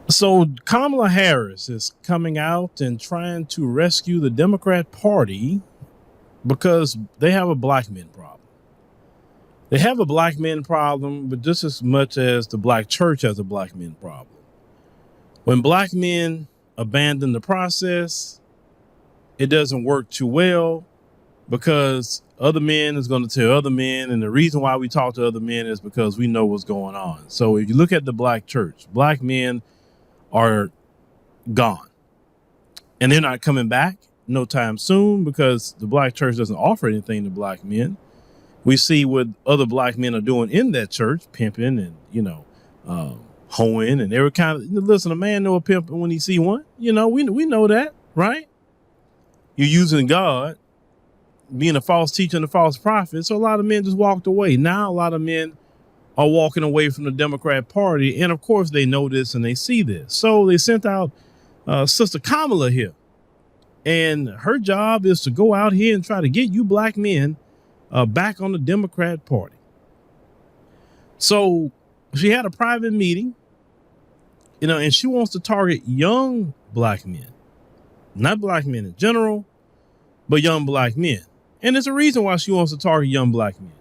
So Kamala Harris is coming out and trying to rescue the Democrat Party because they have a black men problem. They have a black men problem, but just as much as the black church has a black men problem. When black men abandon the process, it doesn't work too well because other men is going to tell other men. And the reason why we talk to other men is because we know what's going on. So if you look at the black church, black men are gone and they're not coming back no time soon because the black church doesn't offer anything to black men. We see what other black men are doing in that church, pimping and, hoeing and every kind of, listen, a man know a pimp when he see one, we know that, right? You're using God, being a false teacher and a false prophet. So a lot of men just walked away. Now a lot of men are walking away from the Democrat Party. And of course they know this and they see this. So they sent out Sister Kamala here. And her job is to go out here and try to get you black men back on the Democrat Party. So she had a private meeting, and she wants to target young black men, not black men in general, but young black men. And there's a reason why she wants to target young black men.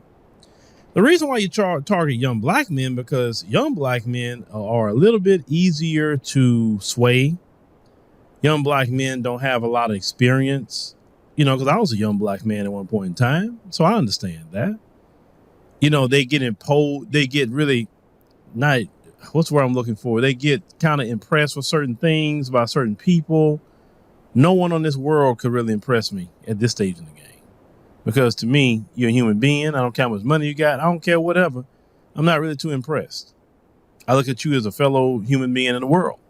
The reason why you target young black men, because young black men are a little bit easier to sway. Young black men don't have a lot of experience, because I was a young black man at one point in time. So I understand that. They get imposed. They get really not, what's the word I'm looking for? They get kind of impressed with certain things by certain people. No one on this world could really impress me at this stage in the game. Because to me, you're a human being. I don't care how much money you got. I don't care whatever. I'm not really too impressed. I look at you as a fellow human being in the world.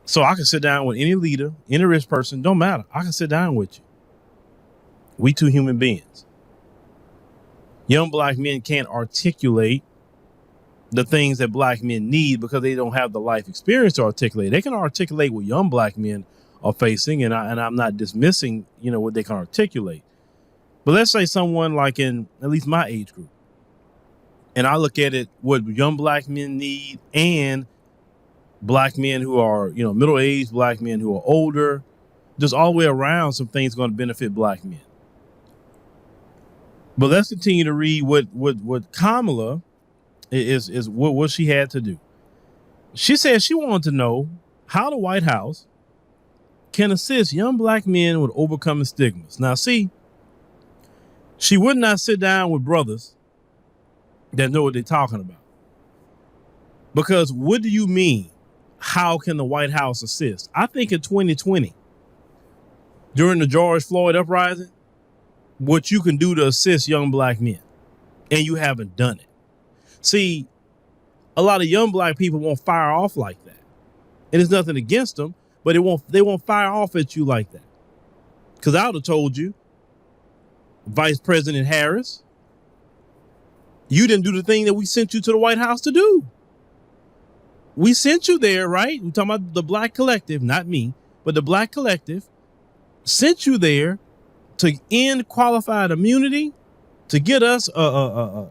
So I can sit down with any leader, any rich person, don't matter. I can sit down with you. We two human beings. Young black men can't articulate the things that black men need because they don't have the life experience to articulate. They can articulate what young black men are facing, and I'm not dismissing, what they can articulate. But let's say someone like in at least my age group, and I look at it, what young black men need and black men who are, middle-aged, black men who are older, just all the way around, some things going to benefit black men. But let's continue to read what Kamala is what she had to do. She said she wanted to know how the White House can assist young black men with overcoming stigmas. Now, see, she would not sit down with brothers that know what they're talking about. Because what do you mean? How can the White House assist? I think in 2020, during the George Floyd uprising, what you can do to assist young black men, and you haven't done it. See, a lot of young black people won't fire off like that. And it's nothing against them, but they won't fire off at you like that. Because I would have told you, Vice President Harris, you didn't do the thing that we sent you to the White House to do. We sent you there, right? We're talking about the black collective, not me, but the black collective sent you there to end qualified immunity, to get us a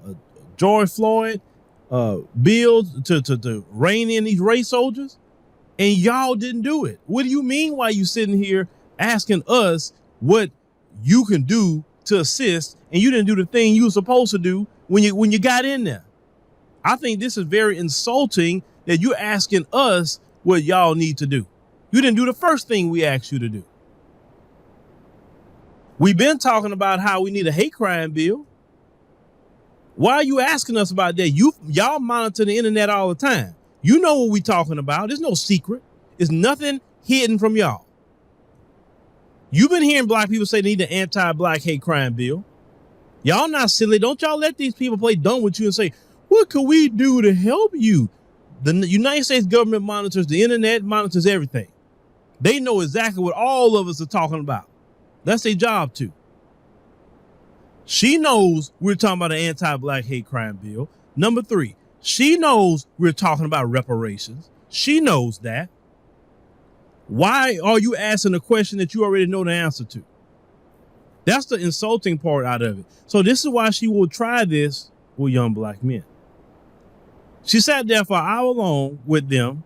George Floyd bill to rein in these race soldiers, and y'all didn't do it. What do you mean why you sitting here asking us what you can do to assist, and you didn't do the thing you were supposed to do when you got in there? I think this is very insulting that you're asking us what y'all need to do. You didn't do the first thing we asked you to do. We've been talking about how we need a hate crime bill. Why are you asking us about that? Y'all monitor the internet all the time. You know what we're talking about. There's no secret. There's nothing hidden from y'all. You've been hearing black people say they need an anti-black hate crime bill. Y'all not silly. Don't y'all let these people play dumb with you and say, what can we do to help you? The United States government monitors the internet, monitors everything. They know exactly what all of us are talking about. That's their job too. She knows we're talking about an anti-black hate crime bill. Number 3, she knows we're talking about reparations. She knows that. Why are you asking a question that you already know the answer to? That's the insulting part out of it. So this is why she will try this with young black men. She sat there for an hour long with them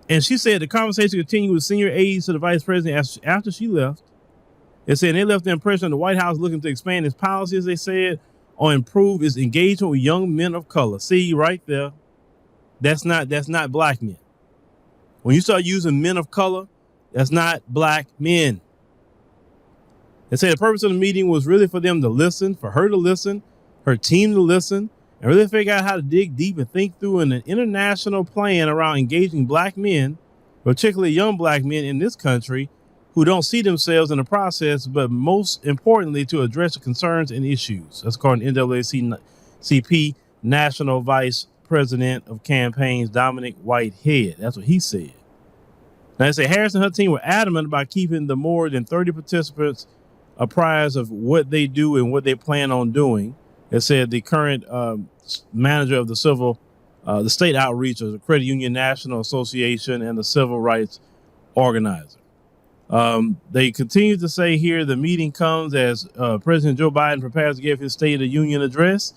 And she said the conversation continued with senior aides to the vice president after she left. It said they left the impression of the White House looking to expand its policies, they said, or improve its engagement with young men of color. See, right there, that's not black men. When you start using men of color, that's not black men. They say the purpose of the meeting was really for them to listen, for her to listen, her team to listen, and really figure out how to dig deep and think through an international plan around engaging black men, particularly young black men in this country who don't see themselves in the process, but most importantly, to address the concerns and issues. That's according to NAACP National Vice President of Campaigns, Dominic Whitehead. That's what he said. Now, they say Harris and her team were adamant about keeping the more than 30 participants apprised of what they do and what they plan on doing. It said the current manager of the state outreach of the Credit Union National Association and the civil rights organizer. They continue to say here the meeting comes as President Joe Biden prepares to give his State of the Union address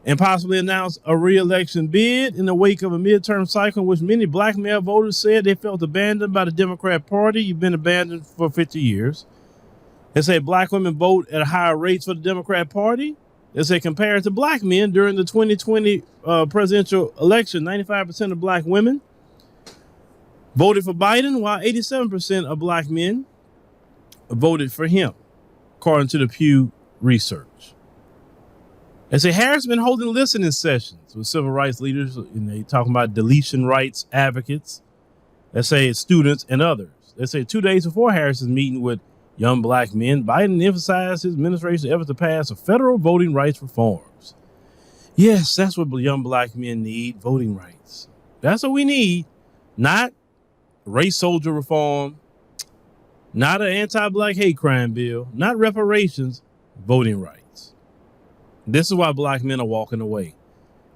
and possibly announce a re-election bid in the wake of a midterm cycle in which many black male voters said they felt abandoned by the Democrat Party. You've been abandoned for 50 years. They say black women vote at higher rates for the Democrat Party. They say compared to black men during the 2020 presidential election, 95% of black women voted for Biden, while 87% of black men voted for him, according to the Pew Research. They say Harris has been holding listening sessions with civil rights leaders, and they talking about deletion rights advocates. They say students and others. They say 2 days before Harris's meeting with young black men, Biden emphasized his administration's effort to pass federal voting rights reforms. Yes, that's what young black men need, voting rights. That's what we need, not race soldier reform, not an anti-black hate crime bill, not reparations, voting rights. This is why black men are walking away.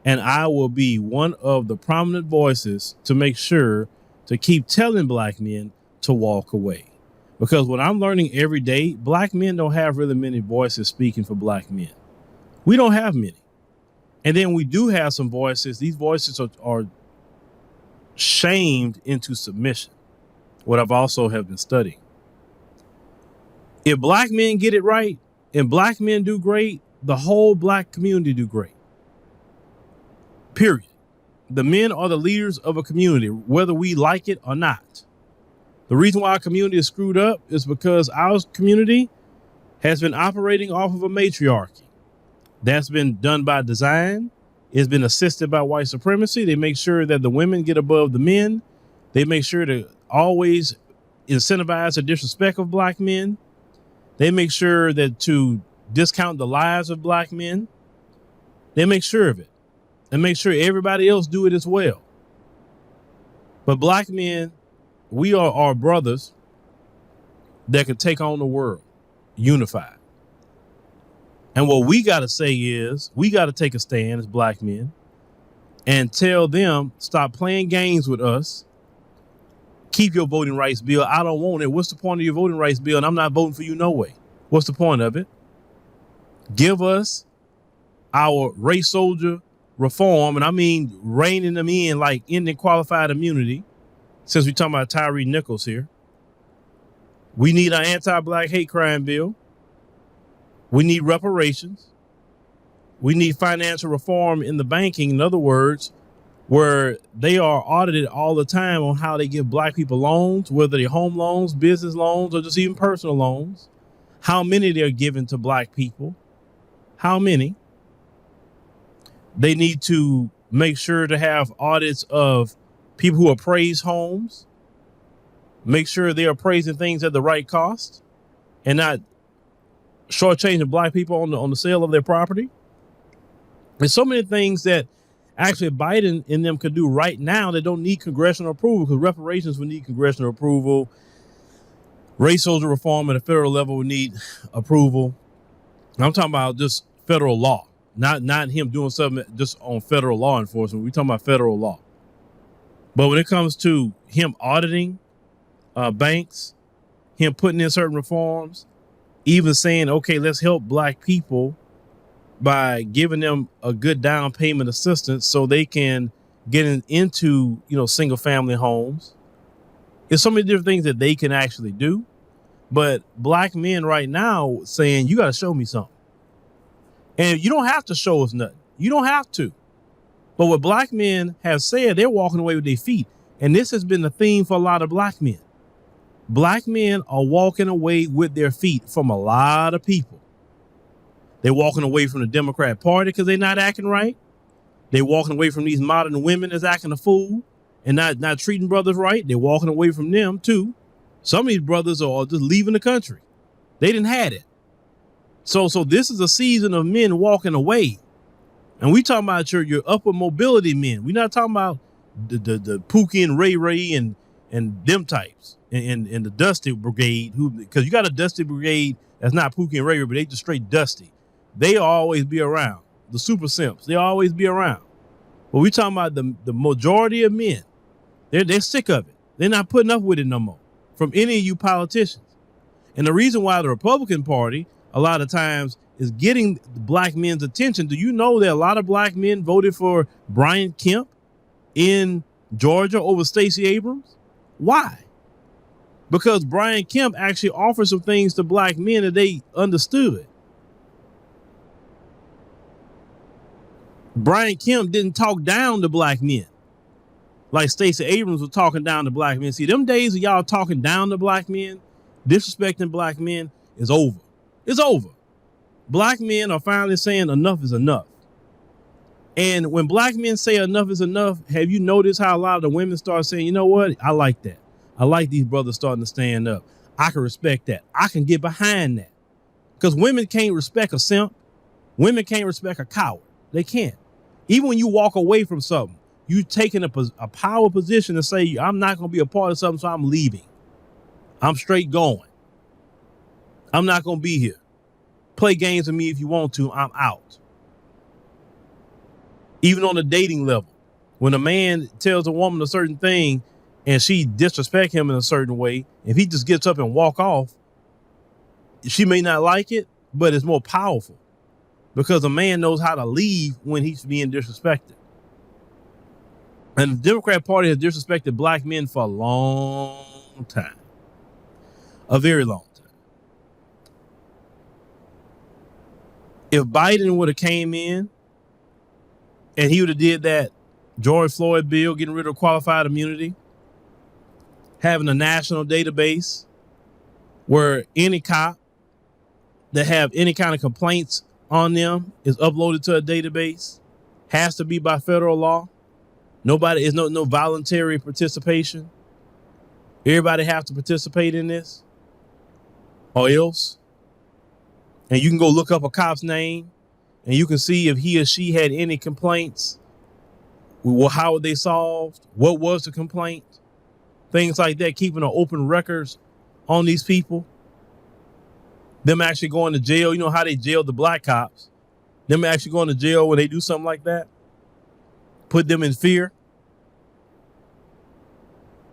And I will be one of the prominent voices to make sure to keep telling black men to walk away. Because what I'm learning every day, black men don't have really many voices speaking for black men. We don't have many. And then we do have some voices. These voices are shamed into submission, what I've also have been studying. If black men get it right and black men do great, the whole black community do great. Period. The men are the leaders of a community, whether we like it or not. The reason why our community is screwed up is because our community has been operating off of a matriarchy. That's been done by design. It's been assisted by white supremacy. They make sure that the women get above the men. They make sure to always incentivize the disrespect of black men. They make sure that to discount the lives of black men. They make sure of it and make sure everybody else do it as well. But black men, we are our brothers that can take on the world, unified. And what we got to say is we got to take a stand as black men and tell them, stop playing games with us. Keep your voting rights bill. I don't want it. What's the point of your voting rights bill? And I'm not voting for you no way. What's the point of it? Give us our race soldier reform. And I mean reining them in like ending qualified immunity. Since we're talking about Tyree Nichols here, we need an anti-black hate crime bill. We need reparations. We need financial reform in the banking. In other words, where they are audited all the time on how they give black people loans, whether they're home loans, business loans, or just even personal loans, how many they're given to black people, how many. They need to make sure to have audits of people who appraise homes, make sure they're appraising things at the right cost and not shortchanging black people on the sale of their property. There's so many things that actually Biden and them could do right now that don't need congressional approval, because reparations would need congressional approval. Race soldier reform at a federal level would need approval. I'm talking about just federal law, not him doing something just on federal law enforcement. We're talking about federal law. But when it comes to him auditing banks, him putting in certain reforms, even saying, okay, let's help black people by giving them a good down payment assistance so they can get into, single family homes. There's so many different things that they can actually do. But black men right now saying, you got to show me something. And you don't have to show us nothing. You don't have to. But what black men have said, they're walking away with their feet. And this has been the theme for a lot of black men. Black men are walking away with their feet from a lot of people. They're walking away from the Democrat Party because they're not acting right. They're walking away from these modern women that's acting a fool and not treating brothers right. They're walking away from them too. Some of these brothers are just leaving the country. They didn't have it. So this is a season of men walking away. And we talking about your upper mobility men. We're not talking about the Pookie and Ray and them types and the Dusty Brigade, because you got a Dusty Brigade that's not Pookie and Ray, but they just straight Dusty. They always be around. The super simps, they always be around. But we talking about the majority of men. They're sick of it. They're not putting up with it no more from any of you politicians. And the reason why the Republican Party a lot of times is getting black men's attention. Do you know that a lot of black men voted for Brian Kemp in Georgia over Stacey Abrams? Why? Because Brian Kemp actually offered some things to black men that they understood. Brian Kemp didn't talk down to black men like Stacey Abrams was talking down to black men. See, them days of y'all talking down to black men, disrespecting black men is over. It's over. Black men are finally saying enough is enough. And when black men say enough is enough, have you noticed how a lot of the women start saying, you know what? I like that. I like these brothers starting to stand up. I can respect that. I can get behind that. Because women can't respect a simp. Women can't respect a coward. They can't. Even when you walk away from something, you taking a power position to say, I'm not going to be a part of something, so I'm leaving. I'm straight going. I'm not going to be here. Play games with me if you want to. I'm out. Even on the dating level, when a man tells a woman a certain thing and she disrespects him in a certain way, if he just gets up and walk off, she may not like it, but it's more powerful because a man knows how to leave when he's being disrespected. And the Democrat Party has disrespected black men for a long time, a very long time. If Biden would have came in and he would have did that George Floyd bill, getting rid of qualified immunity, having a national database where any cop that have any kind of complaints on them is uploaded to a database, has to be by federal law. Nobody is no voluntary participation. Everybody have to participate in this or else. And you can go look up a cop's name and you can see if he or she had any complaints. Well, how were they solved? What was the complaint? Things like that, keeping an open records on these people. Them actually going to jail. You know how they jailed the black cops. Them actually going to jail when they do something like that. Put them in fear.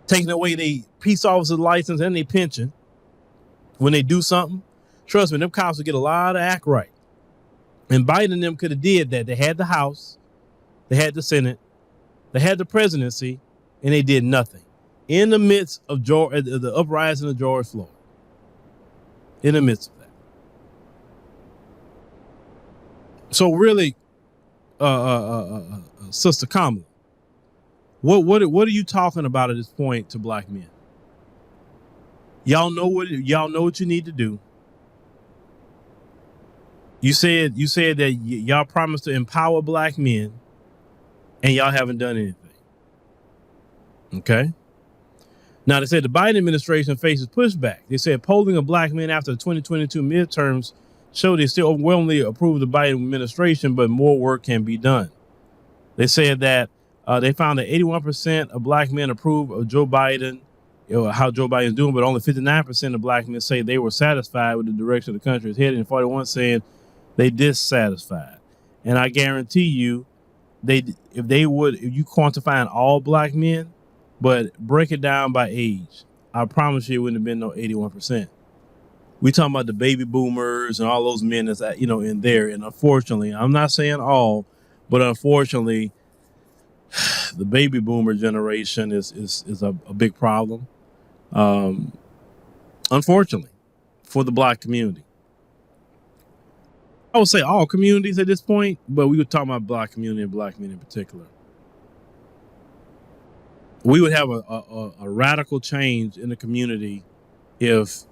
Taking away their peace officer license and their pension when they do something. Trust me, them cops will get a lot of act right. And Biden and them could have did that. They had the House, they had the Senate, they had the presidency, and they did nothing. In the midst of the uprising of George Floyd. In the midst of that. So really, Sister Kamala, what are you talking about at this point to black men? Y'all know what you need to do. You said that y'all promised to empower black men, and y'all haven't done anything. Okay. Now they said the Biden administration faces pushback. They said polling of black men after the 2022 midterms showed they still overwhelmingly approve the Biden administration, but more work can be done. They said that they found that 81% of black men approve of Joe Biden, how Joe Biden is doing, but only 59% of black men say they were satisfied with the direction the country is headed, and 41 saying they dissatisfied. And I guarantee you, if you quantifying all black men, but break it down by age, I promise you it wouldn't have been no 81%. We talking about the baby boomers and all those men that's in there. And unfortunately, I'm not saying all, but unfortunately, the baby boomer generation is a big problem. Unfortunately, for the black community. I would say all communities at this point, but we were talking about black community and black men in particular. We would have a radical change in the community if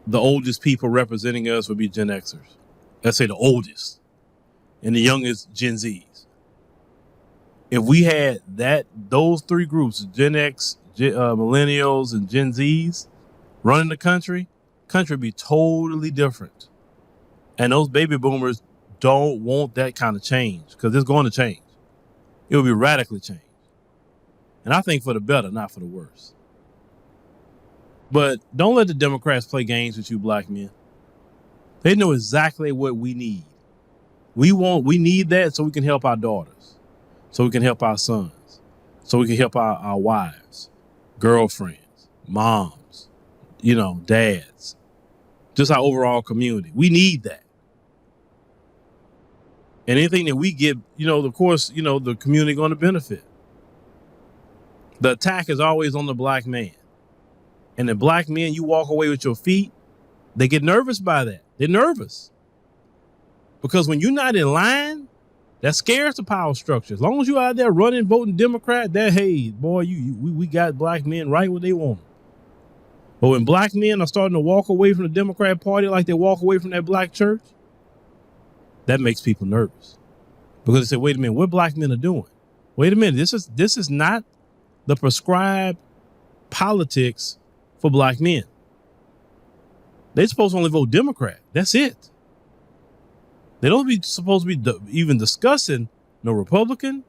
the oldest people representing us would be Gen Xers. Let's say the oldest, and the youngest Gen Zs. If we had those three groups, Gen X, millennials, and Gen Zs, running the country would be totally different. And those baby boomers don't want that kind of change because it's going to change. It will be radically changed. And I think for the better, not for the worse. But don't let the Democrats play games with you black men. They know exactly what we need. We need that so we can help our daughters, so we can help our sons, so we can help our wives, girlfriends, moms, dads, just our overall community. We need that. And anything that we get, of course, the community going to benefit. The attack is always on the black man. And the black men, you walk away with your feet, they get nervous by that. They're nervous. Because when you're not in line, that scares the power structure. As long as you're out there running, voting Democrat, hey, boy, we got black men right where they want them. But when black men are starting to walk away from the Democrat Party like they walk away from that black church, that makes people nervous. Because they say, wait a minute, what black men are doing? Wait a minute, this is not the prescribed politics for black men. They're supposed to only vote Democrat. That's it. They don't supposed to be even discussing no Republican.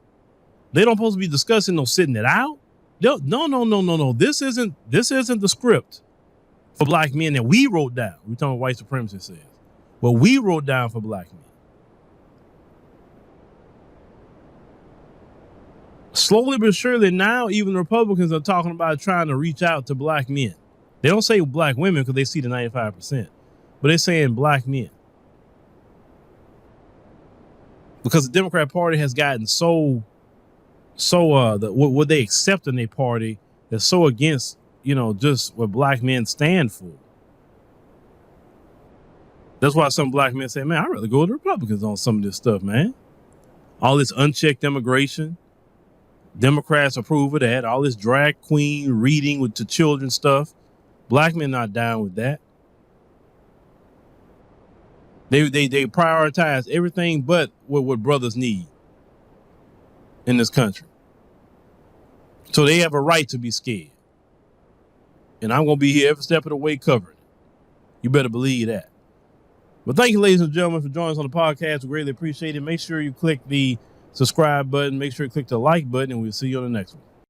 They don't supposed to be discussing no sitting it out. No. This isn't the script for black men that we wrote down. We're talking about white supremacy says. What we wrote down for black men. Slowly but surely now, even Republicans are talking about trying to reach out to black men. They don't say black women because they see the 95%, but they're saying black men. Because the Democrat Party has gotten so what they accept in their party is so against, just what black men stand for. That's why some black men say, man, I'd rather go with the Republicans on some of this stuff, man. All this unchecked immigration. Democrats approve of that. All this drag queen reading with the children stuff. Black men not down with that. They prioritize everything but what brothers need in this country. So they have a right to be scared. And I'm going to be here every step of the way covering it. You better believe that. But thank you, ladies and gentlemen, for joining us on the podcast. We greatly appreciate it. Make sure you click the subscribe button. Make sure you click the like button, and we'll see you on the next one.